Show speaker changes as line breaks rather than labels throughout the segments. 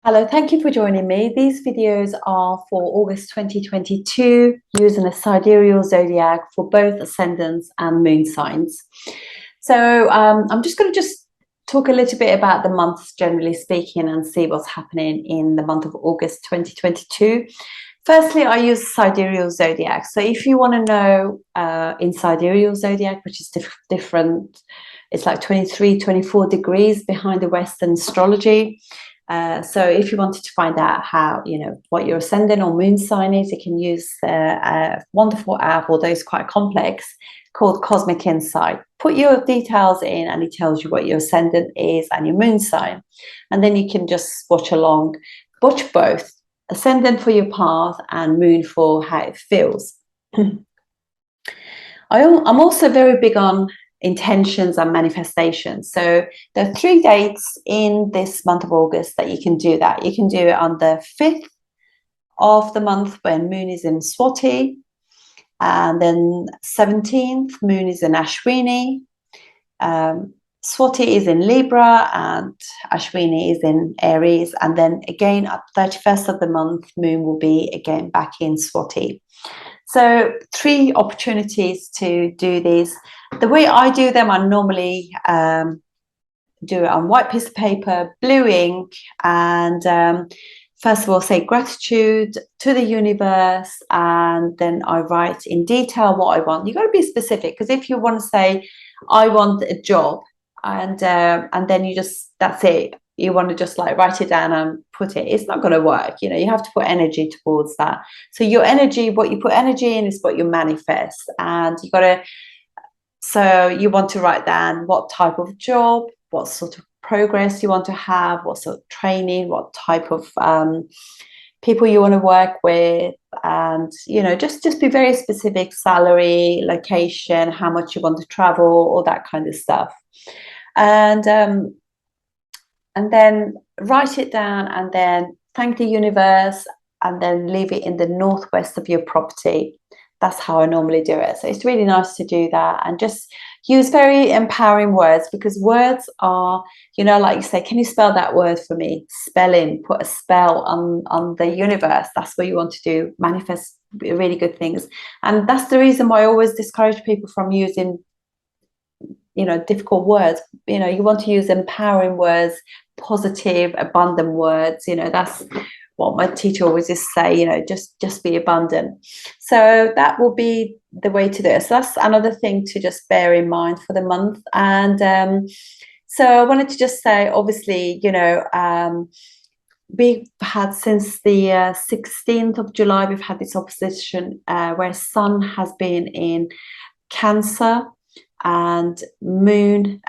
Hello, thank you for joining me. These videos are for August 2022 using a sidereal zodiac for both ascendants and moon signs. So I'm just going to talk a little bit about the months generally speaking and see what's happening in the month of August 2022. Firstly, I use sidereal zodiac. So if you want to know in sidereal zodiac, which is different, it's like 23, 24 degrees behind the Western astrology. So if you wanted to find out how, what your ascendant or moon sign is, you can use a wonderful app, although it's quite complex, called Cosmic Insight. Put your details in and it tells you what your ascendant is and your moon sign. And then you can just watch along, watch both, ascendant for your path and moon for how it feels. I'm also very big on intentions and manifestations. So there are 3 dates in this month of August that you can do that. You can do it on the 5th of the month when moon is in Swati, and then 17th moon is in Ashwini. Swati is in Libra and Ashwini is in Aries, and then again at 31st of the month moon will be again back in Swati. So 3 opportunities to do these. The way I do them, I normally do it on white piece of paper, blue ink, and first of all say gratitude to the universe, and then I write in detail what I want. You've got to be specific, because if you want to say I want a job and then you just, that's it, you want to just like write it down and put it, it's not going to work. You have to put energy towards that. So your energy, what you put energy in is what you manifest. And you got to, so you want to write down what type of job, what sort of progress you want to have, what sort of training, what type of people you want to work with, and just be very specific, salary, location, how much you want to travel, all that kind of stuff. And then write it down and then thank the universe and then leave it in the northwest of your property. That's how I normally do it. So it's really nice to do that and just use very empowering words, because words are, like you say, can you spell that word for me? Spelling, put a spell on the universe. That's what you want to do, manifest really good things. And that's the reason why I always discourage people from using difficult words. You want to use empowering words, positive, abundant words. That's what my teacher always just say, just be abundant. So that will be the way to do it. So that's another thing to just bear in mind for the month. And so I wanted to just say, obviously, we've had since the 16th of July, we've had this opposition where Sun has been in Cancer, and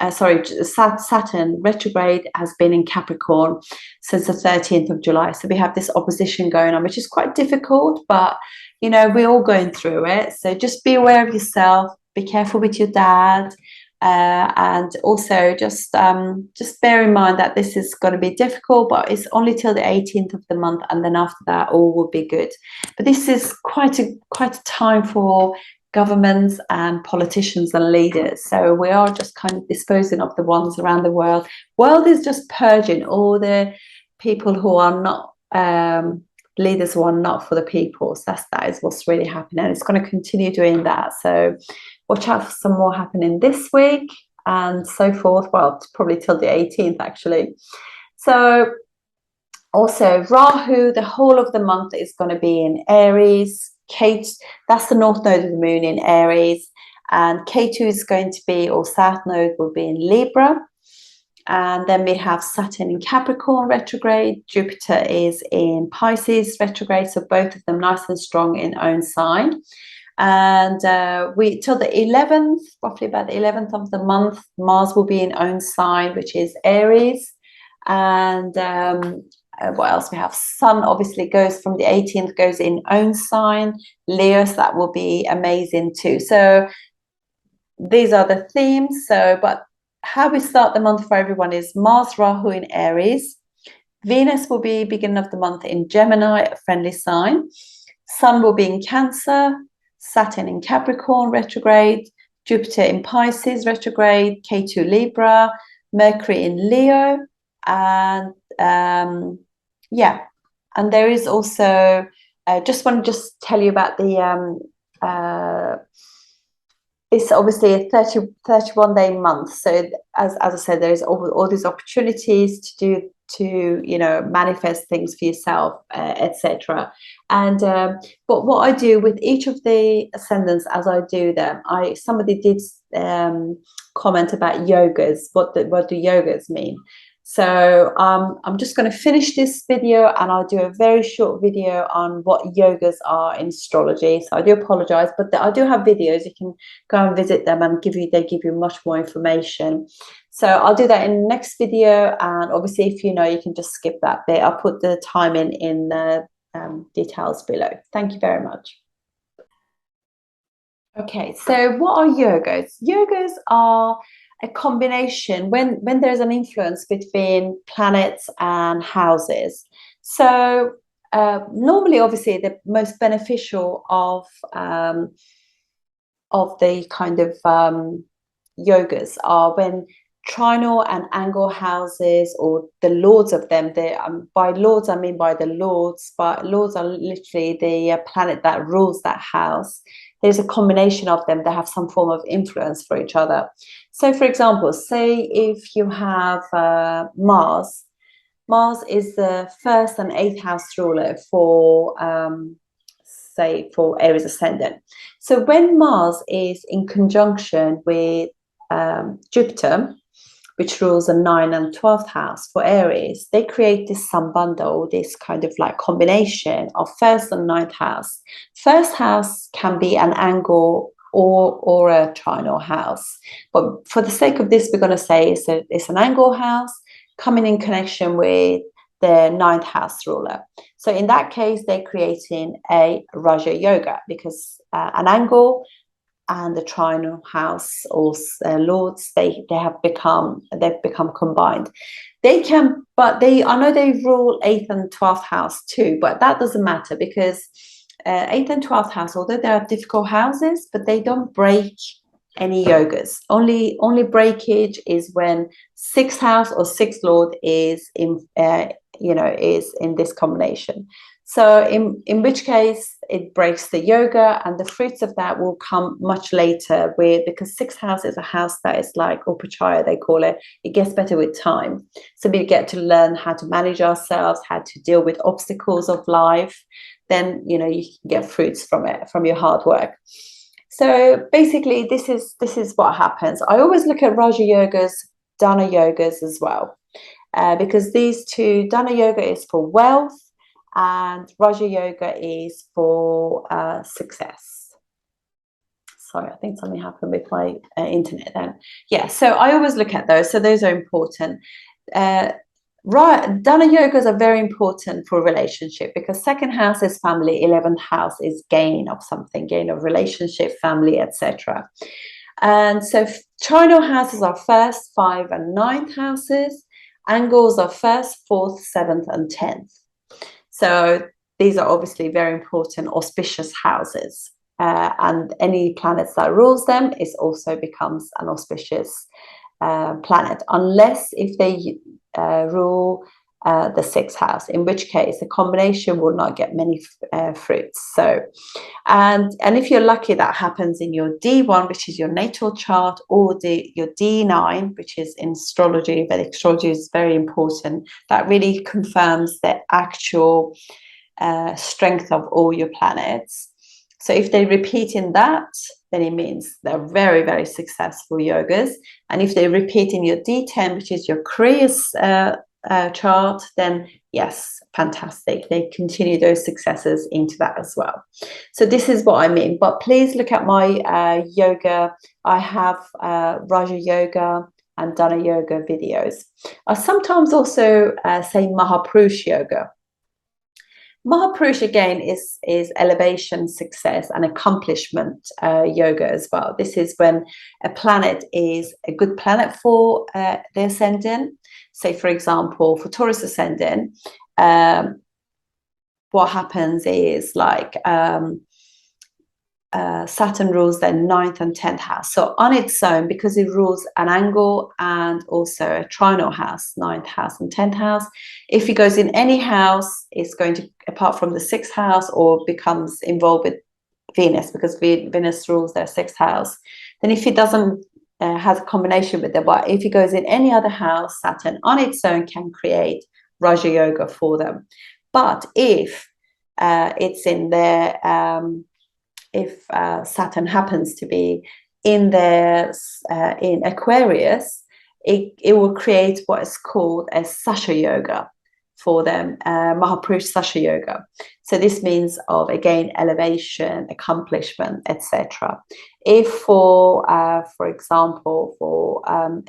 Saturn retrograde has been in Capricorn since the 13th of July. So we have this opposition going on, which is quite difficult, but we're all going through it. So just be aware of yourself, be careful with your dad, and also just bear in mind that this is going to be difficult, but it's only till the 18th of the month, and then after that all will be good. But this is quite a time for governments and politicians and leaders. So we are just kind of disposing of the ones around the world. World is just purging all the people who are not leaders, who are not for the people. So that is what's really happening, and it's going to continue doing that. So watch out for some more happening this week and so forth. Well, it's probably till the 18th actually. So also Rahu, the whole of the month is going to be in Aries. That's the north node of the moon in Aries, and K2 is going to be, or south node will be in Libra. And then we have Saturn in Capricorn retrograde, Jupiter is in Pisces retrograde, so both of them nice and strong in own sign. And we till the 11th, roughly about the 11th of the month, Mars will be in own sign, which is Aries. And what else we have? Sun obviously goes from the 18th, goes in own sign, Leo, so that will be amazing too. So these are the themes. So, but how we start the month for everyone is Mars, Rahu in Aries. Venus will be beginning of the month in Gemini, a friendly sign. Sun will be in Cancer, Saturn in Capricorn retrograde, Jupiter in Pisces retrograde, K2 Libra, Mercury in Leo, and Yeah, and there is also just want to just tell you about the it's obviously a 31-day month. So as I said, there's all these opportunities to you know, manifest things for yourself, etc. And but what I do with each of the ascendants as I do them, somebody did comment about yogas. What do yogas mean? So I'm just going to finish this video and I'll do a very short video on what yogas are in astrology. So I do apologize, but I do have videos. You can go and visit them and they give you much more information. So I'll do that in the next video. And obviously, if you know, you can just skip that bit. I'll put the time in the details below. Thank you very much. Okay, so what are yogas? Yogas are a combination when there's an influence between planets and houses. So normally, obviously, the most beneficial of the kind of yogas are when trinal and angle houses, or the lords of them. By lords, I mean by the lords, but lords are literally the planet that rules that house. There's a combination of them that have some form of influence for each other. So, for example, say if you have Mars. Mars is the first and eighth house ruler for, say, for Aries Ascendant. So when Mars is in conjunction with Jupiter, which rules the 9th and 12th house for Aries, they create this sambandha, this kind of like combination of first and 9th house. First house can be an angle or a trinal house. But for the sake of this, we're going to say it's an angle house coming in connection with the 9th house ruler. So in that case, they're creating a Raja Yoga, because an angle and the trinal house or lords, they've become combined. They can, but I know they rule 8th and 12th house too, but that doesn't matter, because 8th and 12th house, although they are difficult houses, but they don't break any yogas. Only breakage is when 6th house or 6th lord is in is in this combination. So in which case it breaks the yoga, and the fruits of that will come much later, because 6th house is a house that is like upachaya, they call it. It gets better with time. So we get to learn how to manage ourselves, how to deal with obstacles of life. Then you can get fruits from it, from your hard work. So basically, this is what happens. I always look at Raja Yogas, Dana Yogas as well, because these two, Dana Yoga is for wealth, and Raja Yoga is for success. Sorry, I think something happened with my internet then. Yeah, so I always look at those. So those are important. Dana yogas are very important for relationship, because 2nd house is family, 11th house is gain of something, gain of relationship, family, etc. And so trinal houses are 1st, 5th, and 9th houses. Angles are 1st, 4th, 7th, and 10th. So these are obviously very important auspicious houses, and any planets that rules them also becomes an auspicious planet, unless if they rule the 6th house, in which case the combination will not get many fruits. So and if you're lucky, that happens in your D1, which is your natal chart, or your D9, which is in astrology. Vedic astrology is very important. That really confirms the actual strength of all your planets. So if they repeat in that, then it means they're very, very successful yogas. And if they repeat in your D10, which is your career chart, then yes, fantastic. They continue those successes into that as well. So this is what I mean. But please look at my yoga. I have Raja Yoga and Dana Yoga videos. I sometimes also say Mahapurush Yoga. Mahapurush again is elevation, success, and accomplishment yoga as well. This is when a planet is a good planet for the ascendant. Say, for example, for Taurus ascendant, what happens is like Saturn rules their 9th and 10th house. So on its own, because it rules an angle and also a trinal house, 9th house and 10th house, if it goes in any house, it's going to, apart from the 6th house, or becomes involved with Venus, because Venus rules their 6th house. Then if it doesn't has a combination with them, but if it goes in any other house, Saturn on its own can create Raja Yoga for them. But if it's in their if Saturn happens to be in their in Aquarius, it will create what is called a Sasha Yoga for them, Mahapurush Sasha Yoga. So this means of, again, elevation, accomplishment, etc. If for example, for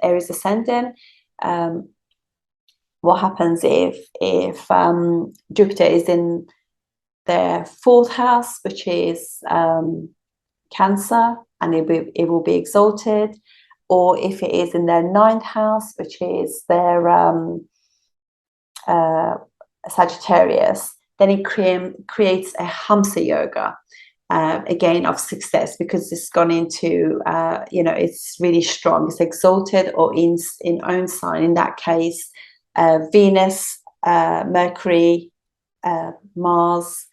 Aries Ascendant, what happens if Jupiter is in their 4th house, which is Cancer, and it will be exalted, or if it is in their 9th house, which is their Sagittarius, then it creates a Hamsa Yoga, again, of success, because it's gone into, it's really strong. It's exalted or in own sign. In that case, Venus, Mercury, Mars,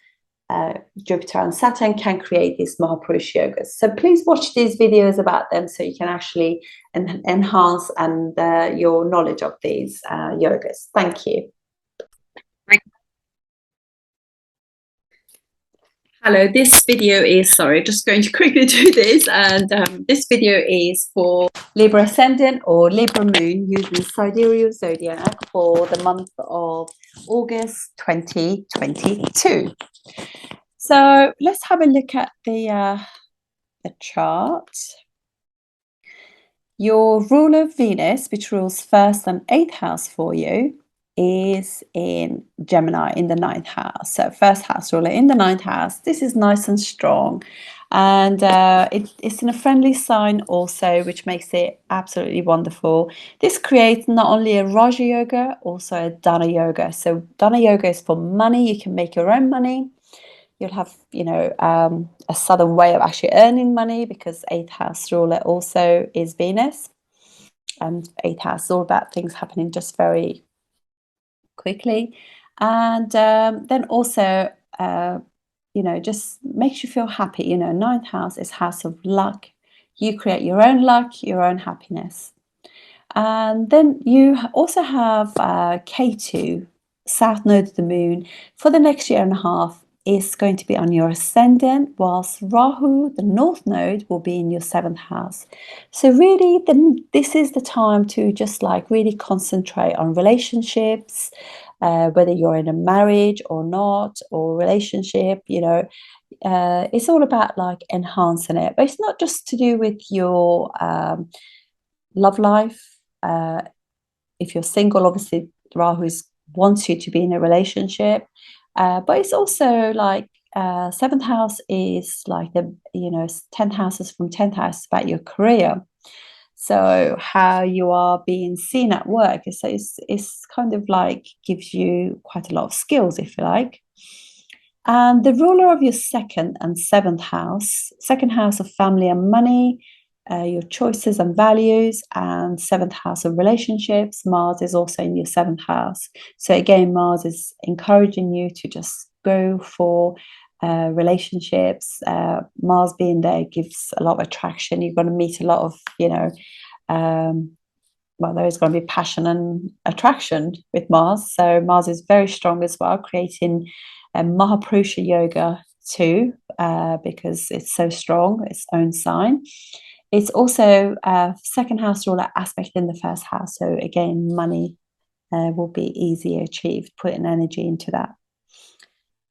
Jupiter and Saturn can create these Mahapurush yogas. So please watch these videos about them so you can actually enhance your knowledge of these yogas. Thank you. Hello, this video is, sorry, just going to quickly do this, and this video is for Libra Ascendant or Libra Moon using sidereal zodiac for the month of August 2022. So let's have a look at the chart. Your ruler Venus, which rules 1st and 8th house for you, is in Gemini in the 9th house. So 1st house ruler in the 9th house. This is nice and strong, and it's in a friendly sign also, which makes it absolutely wonderful. This creates not only a Raja Yoga, also a Dana Yoga. So Dana Yoga is for money. You can make your own money. You'll have, a southern way of actually earning money, because 8th house ruler also is Venus, and 8th house is all about things happening just very quickly. And then also, just makes you feel happy. 9th house is house of luck. You create your own luck, your own happiness. And then you also have K2, South Node of the Moon, for the next year and a half is going to be on your ascendant, whilst Rahu, the North Node, will be in your 7th house. So really, this is the time to just really concentrate on relationships, whether you're in a marriage or not, or relationship, it's all about enhancing it. But it's not just to do with your love life. If you're single, obviously Rahu wants you to be in a relationship. But it's also 7th house is the 10th house is from 10th house about your career, so how you are being seen at work. So it's kind of gives you quite a lot of skills, if you like. And the ruler of your 2nd and 7th house, 2nd house of family and money, your choices and values, and 7th house of relationships, Mars is also in your 7th house. So again, Mars is encouraging you to just go for relationships. Mars being there gives a lot of attraction. You're going to meet a lot of, there is going to be passion and attraction with Mars. So Mars is very strong as well, creating a Mahapurusha Yoga too, because it's so strong, its own sign. It's also 2nd house ruler aspect in the 1st house. So again, money will be easier achieved, putting energy into that.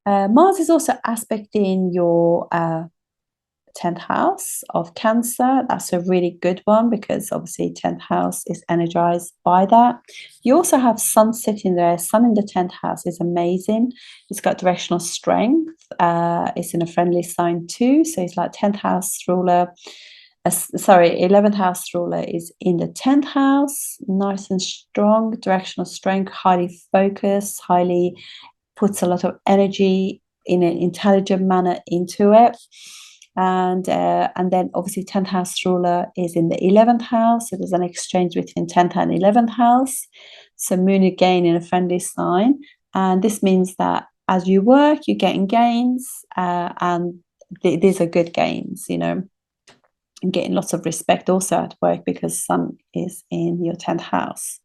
Mars is also aspecting your 10th house of Cancer. That's a really good one, because obviously 10th house is energized by that. You also have Sun sitting there. Sun in the 10th house is amazing. It's got directional strength. It's in a friendly sign too. So it's 10th house ruler. 11th house ruler is in the 10th house, nice and strong, directional strength, highly focused, puts a lot of energy in an intelligent manner into it. And then obviously 10th house ruler is in the 11th house, so there's an exchange between 10th and 11th house. So moon again in a friendly sign, and this means that as you work, you're getting gains, and these are good gains, you know, and getting lots of respect also at work because Sun is in your 10th house.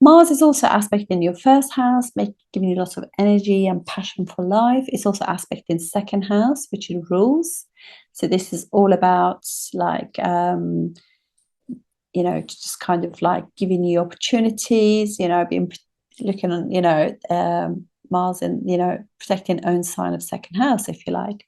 Mars is also aspecting your first house, giving you lots of energy and passion for life. It's also aspecting second house, which is rules. So this is all about like, you know, just kind of like giving you opportunities, you know, being looking on, you know, Mars and, you know, protecting own sign of second house, if you like.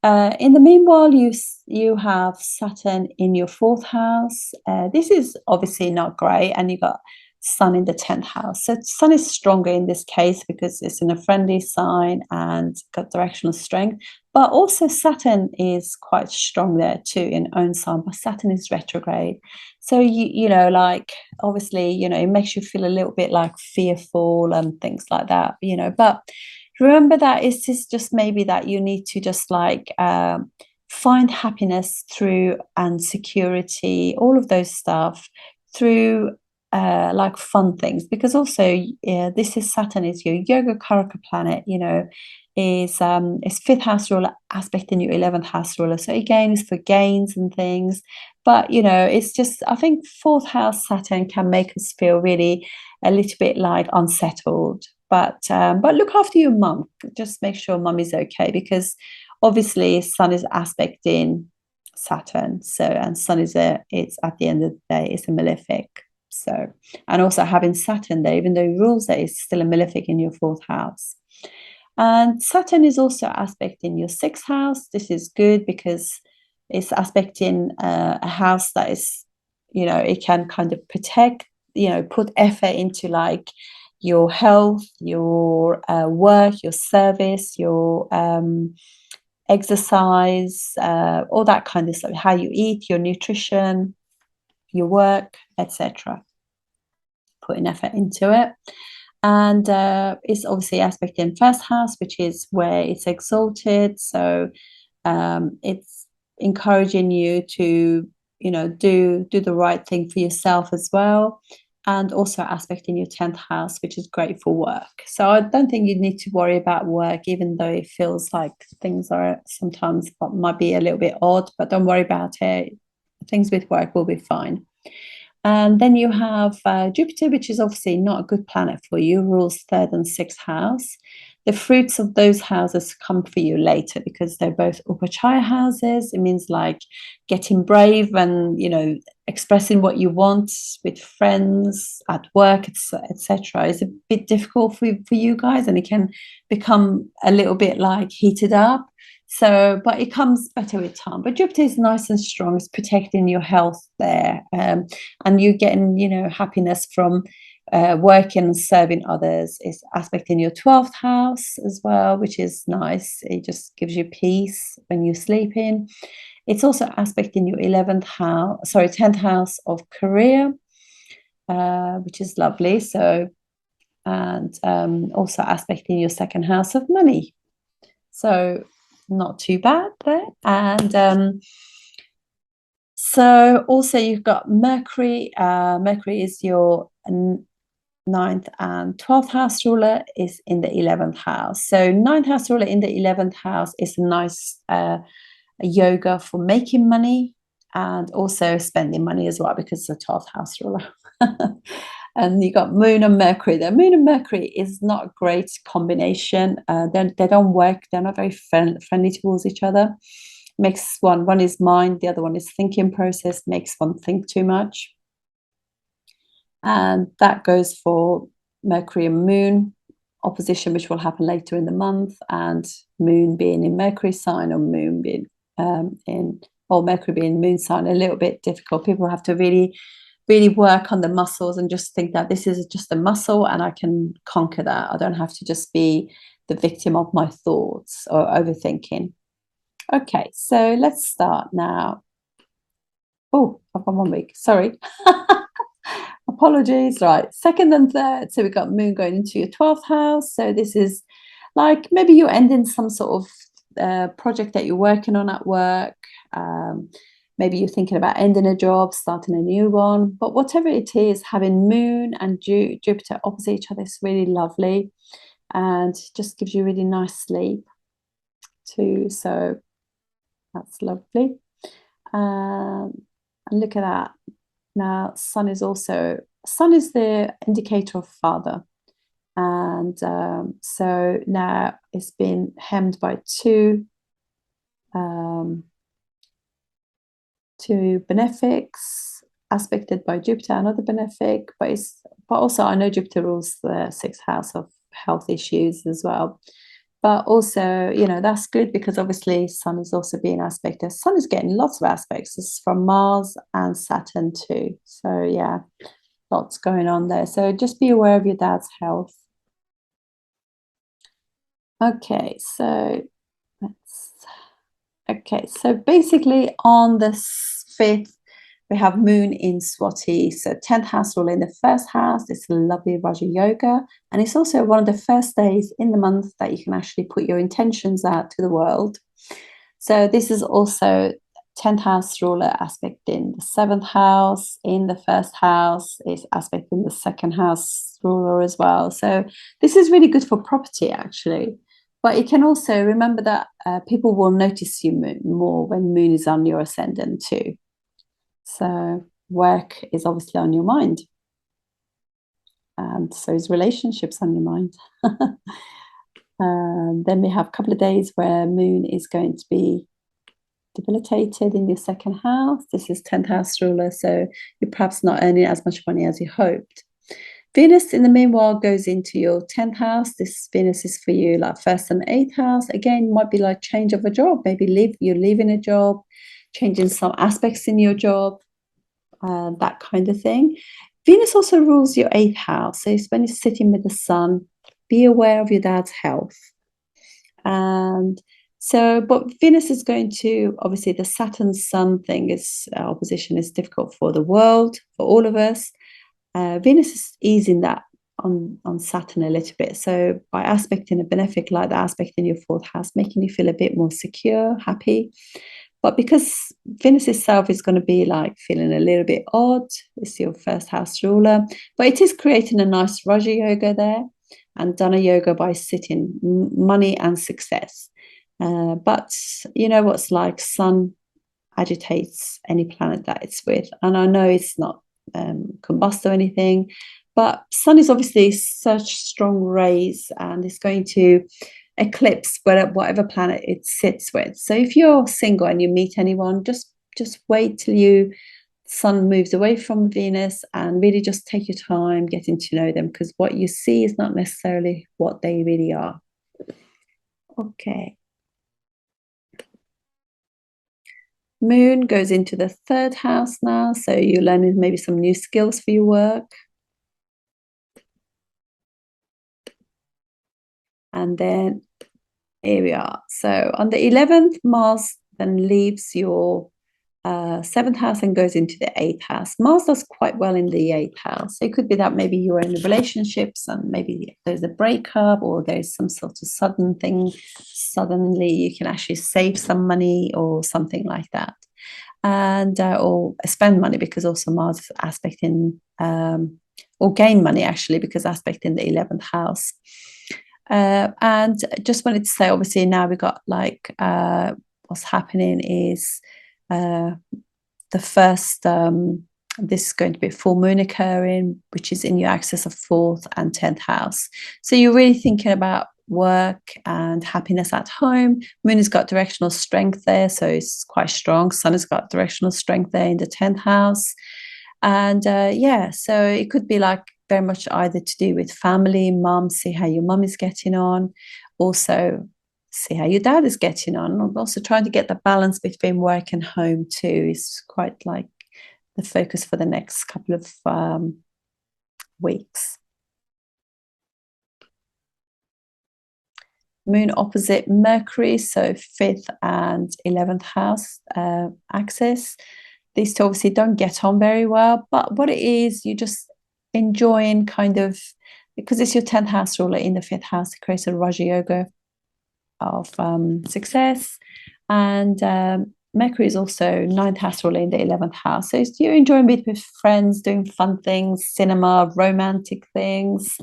In the meanwhile, you have Saturn in your 4th house. This is obviously not great, and you got Sun in the 10th house. So Sun is stronger in this case because it's in a friendly sign and got directional strength. But also Saturn is quite strong there too in own sign, but Saturn is retrograde. So you know, like obviously, you know, it makes you feel a little bit like fearful and things like that, you know, but remember that it's just maybe that you need to just like find happiness through and security, all of those stuff through like fun things, because also this is Saturn is your yoga karaka planet, you know, is 5th house ruler aspect in your 11th house ruler, so again it's for gains and things, but you know, it's just, I think 4th house Saturn can make us feel really a little bit like unsettled, but look after your mum, just make sure mum is okay, because obviously Sun is aspecting Saturn, so, and Sun is it's at the end of the day it's a malefic. So, and also having Saturn there, even though it rules there, is still a malefic in your 4th house. And Saturn is also aspecting your 6th house. This is good because it's aspecting a house that is, you know, it can kind of protect, you know, put effort into like your health, your work, your service, your exercise, all that kind of stuff, how you eat, your nutrition, your work, etc. Putting effort into it. And it's obviously aspecting 1st house, which is where it's exalted, so it's encouraging you to, you know, do the right thing for yourself as well, and also aspecting your 10th house, which is great for work. So I don't think you need to worry about work, even though it feels like things are sometimes might be a little bit odd, but don't worry about it. Things with work will be fine. And then you have Jupiter, which is obviously not a good planet for you, rules 3rd and 6th house. The fruits of those houses come for you later because they're both upachaya houses. It means like getting brave and, you know, expressing what you want with friends, at work, etc. It's a bit difficult for you guys, and it can become a little bit like heated up. So, but it comes better with time. But Jupiter is nice and strong. It's protecting your health there, and you're getting, you know, happiness from working and serving others. It's aspecting your 12th house as well, which is nice. It just gives you peace when you're sleeping. It's also aspecting your 10th house of career, which is lovely. So, and also aspecting your 2nd house of money. So not too bad there. And so also you've got Mercury. Mercury is your 9th and 12th house ruler, is in the 11th house. So 9th house ruler in the 11th house is a nice yoga for making money and also spending money as well, because it's a 12th house ruler. And you got Moon and Mercury there. Moon and Mercury is not a great combination. They don't work. They're not very friendly towards each other. Makes one is mind, the other one is thinking process, makes one think too much. And that goes for Mercury and Moon opposition, which will happen later in the month, and Moon being in Mercury sign, or Moon being Mercury being Moon sign, a little bit difficult. People have to really work on the muscles and just think that this is just a muscle and I can conquer that. I don't have to just be the victim of my thoughts or overthinking. Okay, so let's start now. Oh, I've got 1 week. Sorry. Apologies. Right. 2nd and 3rd. So we've got Moon going into your 12th house. So this is like maybe you're ending some sort of project that you're working on at work. Maybe you're thinking about ending a job, starting a new one. But whatever it is, having Moon and Jupiter opposite each other is really lovely and just gives you really nice sleep too. So that's lovely. And look at that. Now, Sun is the indicator of father. And so now it's been hemmed by two benefics, aspected by Jupiter, another benefic, but also I know Jupiter rules the sixth house of health issues as well. But also, that's good because obviously Sun is also being aspected. Sun is getting lots of aspects. This is from Mars and Saturn too. So yeah, lots going on there. So just be aware of your dad's health. Okay, so basically on the 5th, we have Moon in Swati. So 10th house rule in the first house. It's lovely Raja Yoga. And it's also one of the first days in the month that you can actually put your intentions out to the world. So this is also 10th house ruler aspect in the 7th house, in the first house, is aspect in the second house ruler as well. So this is really good for property actually. But you can also remember that people will notice you more when Moon is on your ascendant too. So work is obviously on your mind. And so is relationships on your mind. Then we have a couple of days where Moon is going to be debilitated in your second house. This is 10th house ruler, so you're perhaps not earning as much money as you hoped. Venus, in the meanwhile, goes into your 10th house. This Venus is for you like 1st and 8th house. Again, might be like change of a job. Maybe you're leaving a job, changing some aspects in your job, that kind of thing. Venus also rules your 8th house. So when it's sitting with the Sun, be aware of your dad's health. And so, but Venus is going to, obviously the Saturn-Sun thing is, opposition is difficult for the world, for all of us. Venus is easing that on Saturn a little bit. So by aspecting a benefic like that, aspecting your 4th house, making you feel a bit more secure, happy. But because Venus itself is going to be like feeling a little bit odd, it's your 1st house ruler, but it is creating a nice Raja Yoga there and Dana Yoga by sitting, money and success. But you know what's like, Sun agitates any planet that it's with. And I know it's not combust or anything, but Sun is obviously such strong rays and it's going to eclipse whatever planet it sits with. So if you're single and you meet anyone, just wait till Sun moves away from Venus and really just take your time getting to know them, because what you see is not necessarily what they really are. Okay. Moon goes into the 3rd house now, so you're learning maybe some new skills for your work. And then here we are. So on the 11th, Mars then leaves your 7th house and goes into the 8th house. Mars does quite well in the 8th house. So it could be that maybe you are in relationships and maybe there's a breakup or there's some sort of sudden thing. Suddenly you can actually save some money or something like that. And or spend money, because also Mars is aspecting or gain money actually, because aspecting the 11th house. And just wanted to say, obviously now we got like what's happening is the first this is going to be a full moon occurring, which is in your axis of 4th and 10th house. So you're really thinking about work and happiness at home. Moon has got directional strength there, so it's quite strong. Sun has got directional strength there in the 10th house. And yeah, so it could be like very much either to do with family, mum, see how your mum is getting on. Also, see how your dad is getting on. I'm also trying to get the balance between work and home too. Is quite like the focus for the next couple of weeks. Moon opposite Mercury, so 5th and 11th house axis. These two obviously don't get on very well, but what it is, you just enjoying kind of, because it's your 10th house ruler in the 5th house, it creates a Raja Yoga success. And Mercury is also ninth house ruler in the 11th house. So you're enjoying being with friends, doing fun things, cinema, romantic things,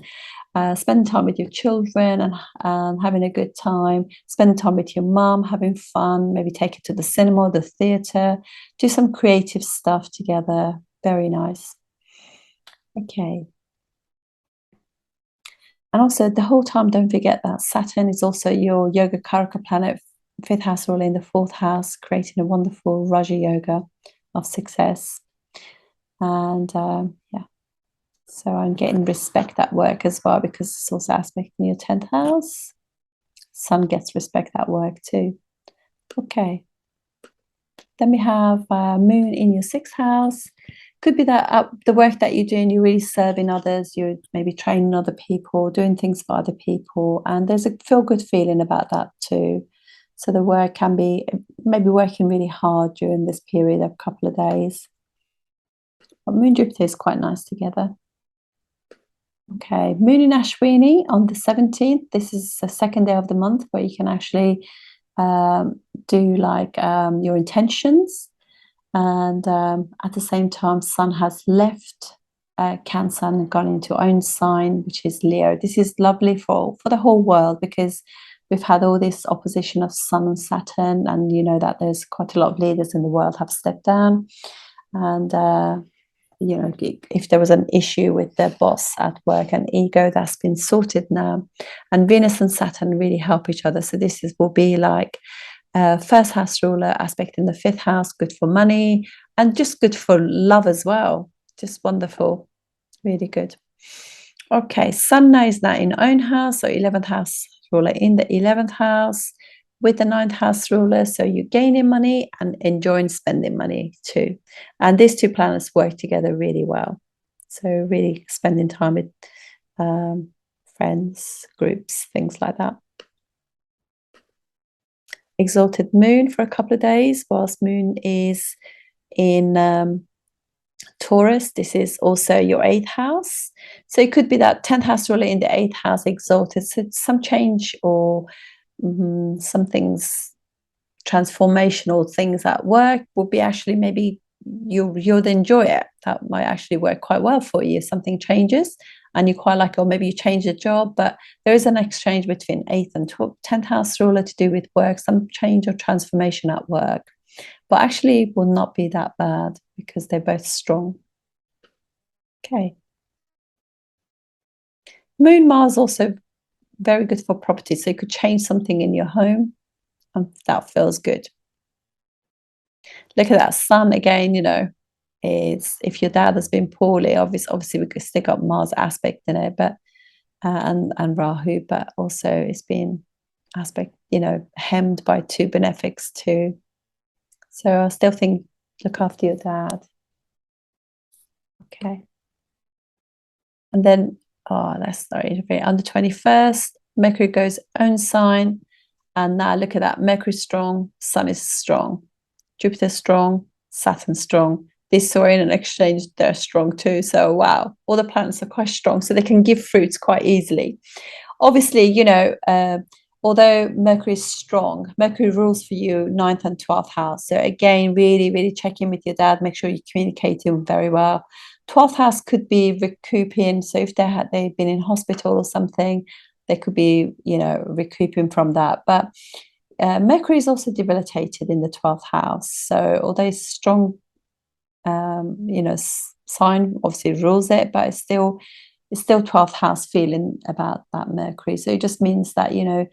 spending time with your children and having a good time, spending time with your mum, having fun, maybe take it to the cinema, the theatre, do some creative stuff together. Very nice. Okay. And also the whole time, don't forget that Saturn is also your yoga karaka planet, fifth house ruler in the fourth house, creating a wonderful Raja yoga of success. And yeah, so I'm getting respect at work as well because it's also aspecting your 10th house. Sun gets respect at work too. Okay. Then we have Moon in your 6th house. Could be that the work that you're doing, you're really serving others, you're maybe training other people, doing things for other people, and there's a feel-good feeling about that too. So the work can be maybe working really hard during this period of a couple of days. But Moon Jupiter is quite nice together. Okay, Moon in Ashwini on the 17th. This is the second day of the month where you can actually do like your intentions. And at the same time, Sun has left Cancer and gone into own sign, which is Leo. This is lovely for the whole world because we've had all this opposition of Sun and Saturn, and you know that there's quite a lot of leaders in the world have stepped down. And you know, if there was an issue with their boss at work and ego, that's been sorted now. And Venus and Saturn really help each other. So this will be like first house ruler aspect in the 5th house, good for money and just good for love as well. Just wonderful, really good. Okay, Sun now is now in own house, so 11th house ruler in the 11th house with the 9th house ruler. So you're gaining money and enjoying spending money too. And these two planets work together really well. So really spending time with friends, groups, things like that. Exalted Moon for a couple of days, whilst Moon is in Taurus. This is also your 8th house. So it could be that 10th house ruler in the 8th house exalted. So some change or some things, transformational things at work will be actually maybe you'll enjoy it. That might actually work quite well for you. Something changes and you quite like, or maybe you change the job, but there is an exchange between 8th and 10th house ruler to do with work, some change or transformation at work. But actually it will not be that bad because they're both strong. Okay. Moon Mars also very good for property. So you could change something in your home and that feels good. Look at that Sun again, you know, it's if your dad has been poorly, obviously we could stick up Mars aspect in it, but and Rahu, but also it's been aspect, you know, hemmed by 2 benefics too. So I still think look after your dad. Okay. And then that's sorry, on the 21st, Mercury goes own sign, and now look at that. Mercury strong, Sun is strong, Jupiter strong, Saturn strong. This saw in an exchange, they're strong too. So wow, all the planets are quite strong, so they can give fruits quite easily. Obviously, you know, although Mercury is strong, Mercury rules for you 9th and 12th house. So again, really, really check in with your dad. Make sure you communicate him very well. 12th house could be recouping. So if they've been in hospital or something, they could be, you know, recouping from that. But Mercury is also debilitated in the 12th house. So although it's strong, you know, sign obviously rules it, but it's still 12th house feeling about that Mercury. So it just means that, you know,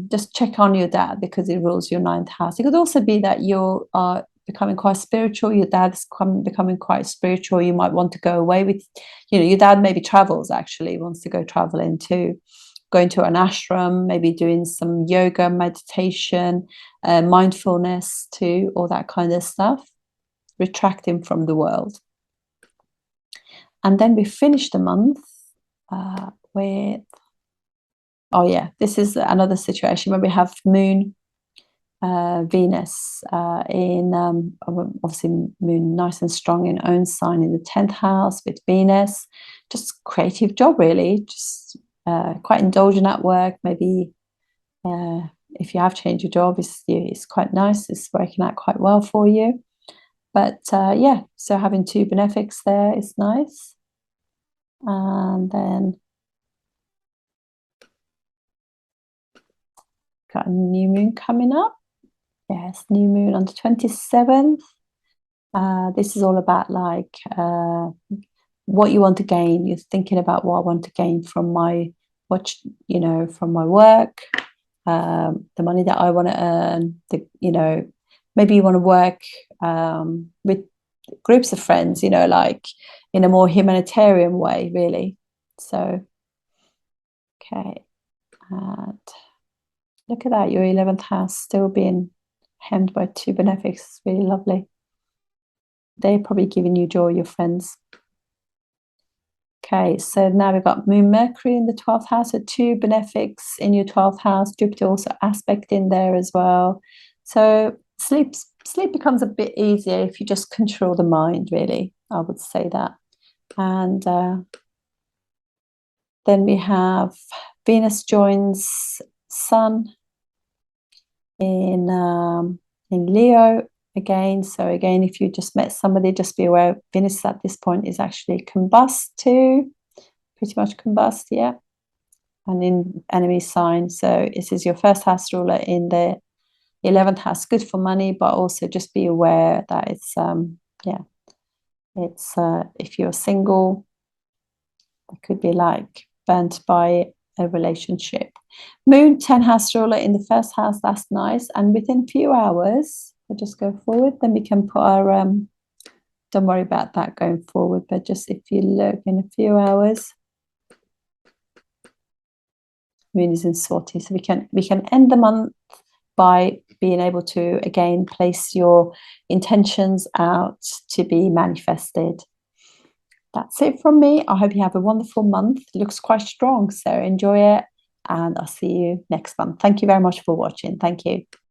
just check on your dad because it rules your 9th house. It could also be that you are becoming quite spiritual. Your dad's becoming quite spiritual. You might want to go away with, you know, your dad maybe travels, actually wants to go traveling too, going to an ashram, maybe doing some yoga, meditation, mindfulness too, all that kind of stuff, retracting from the world. And then we finish the month with, oh yeah, this is another situation where we have Moon, Venus in, obviously Moon nice and strong in own sign in the 10th house with Venus. Just creative job really, just quite indulgent at work, maybe if you have changed your job, it's quite nice. It's working out quite well for you. But yeah, so having two benefics there is nice. And then got a new moon coming up. Yes, new moon on the 27th. This is all about like what you want to gain. You're thinking about what I want to gain from my from my work, the money that I want to earn. Maybe you want to work with groups of friends. Like in a more humanitarian way, really. So, okay, and look at that. Your 11th house still being hemmed by two benefics. It's really lovely. They're probably giving you joy, your friends. Okay, so now we've got Moon Mercury in the 12th house, so two benefics in your 12th house, Jupiter also aspect in there as well. So sleep becomes a bit easier if you just control the mind, really. I would say that. And then we have Venus joins Sun in Leo again. So again, if you just met somebody, just be aware Venus at this point is actually combust too, pretty much combust, yeah, and in enemy sign. So this is your first house ruler in the 11th house, good for money, but also just be aware that it's if you're single, it could be like burnt by a relationship. Moon 10 house ruler in the first house, that's nice. And within a few hours, we'll just go forward, then we can put our don't worry about that going forward, but just if you look in a few hours, Moon is in Sorty, so we can end the month by being able to again place your intentions out to be manifested. That's it from me. I hope you have a wonderful month. It looks quite strong, so enjoy it, and I'll see you next month. Thank you very much for watching. Thank you.